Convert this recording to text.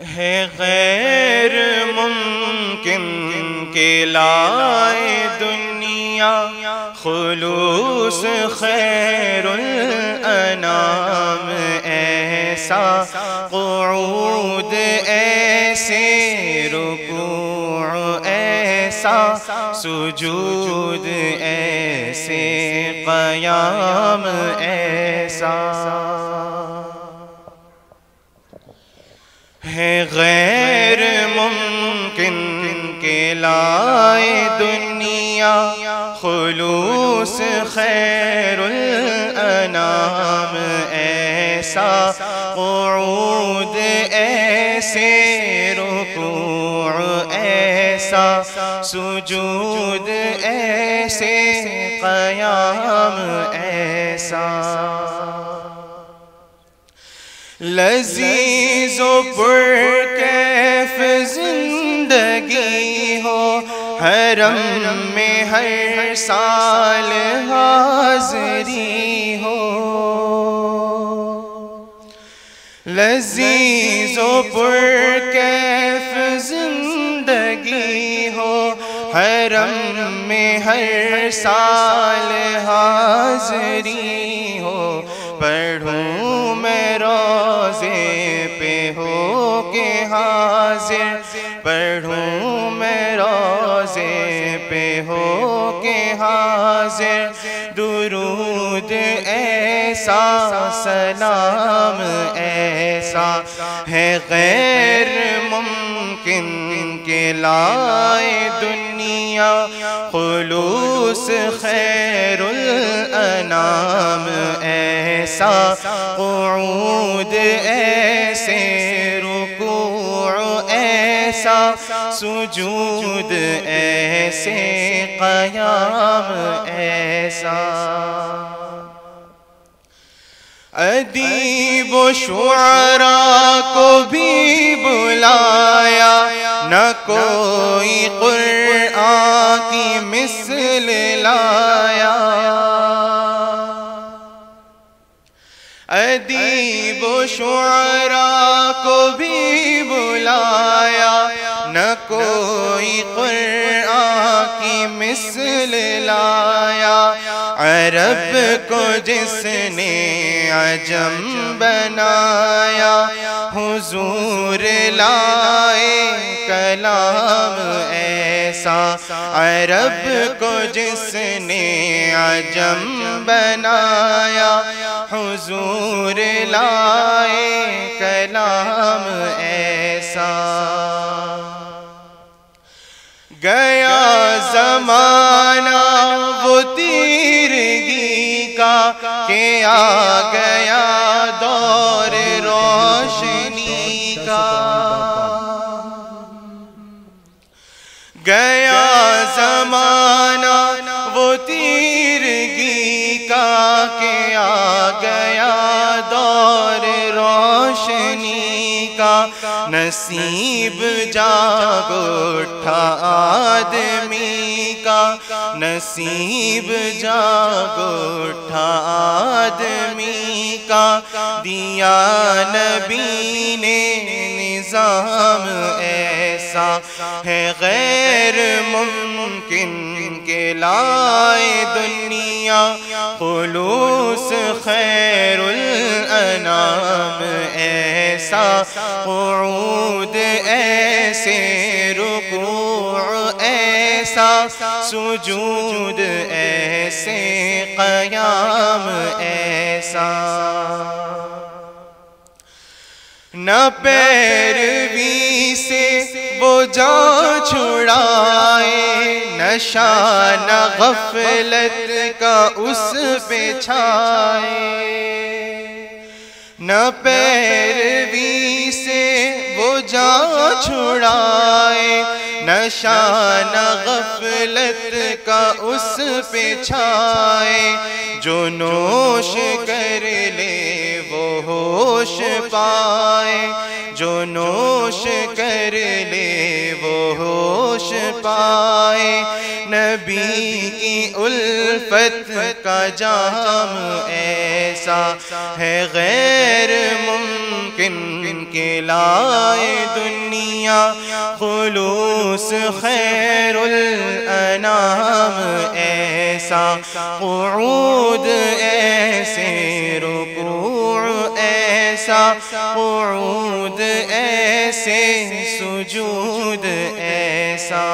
ہے غیر ممکن کہ لائے دنیا خلوص خیر الانام ایسا قعود ایسے رکوع ایسا سجود ایسے قیام ایسا ہے غیر ممکن کہ لائے دنیا خلوص خیر الانام ایسا قعود ایسے رکوع ایسا سجود ایسے قیام ایسا لذیذ و پرکیف زندگی ہو حرم میں ہر سال حاضری ہو لذیذ و پرکیف زندگی ہو حرم میں ہر سال حاضری ہو پڑھوں میں روزے پہ ہو کے حاضر پڑھوں میں روزے پہ ہو کے حاضر درود ایسا سلام ایسا ہے غیر ممکن کہ لائے دنیا خلوص خیر الانام ایسا قعود ایسے رکوع ایسا سجود ایسے قیام ایسا ادیب و شعراء کو بھی بلایا نہ کوئی قرآن کی مثل لایا ادیب و شعراء کو بھی بلایا نہ کوئی قرآن کی مثل لایا عرب کو جس نے عجم بنایا حضور لائے کلام ایسا عرب کو جس نے عجم بنایا حضور لائے کلام ایسا گیا زمانہ وہ تیرگی کا کہ آ گیا دور روشنی کا گیا زمانہ وہ تیرگی کا کہ آ گیا دور روشنی کا نصیب جاگ اٹھا آدمی کا نصیب جاگ اٹھا آدمی کا دیا نبی نے نظام ایسا ہے غیر ممکن کہ لائے دنیا خلوص خیر الانام ایسا قعود ایسے رکوع ایسا سجود ایسے قیام ایسا نہ پیروی سے وہ جان چھڑائے نشہ نہ غفلت کا اس پہ چھائے نہ پیروی سے وہ جان چھڑائے نشہ نہ غفلت کا اس پہ چھائے جو نوش کر لے وہ ہوش پائے جو نوش کر لے وہ ہوش پائے نبی کی الفت کا جام ایسا ہے غیر ممکن کے لائے دنیا، خلوص خیر الانام ایسا قعود ایسے رکوع ایسا قعود ایسے سجود ایسا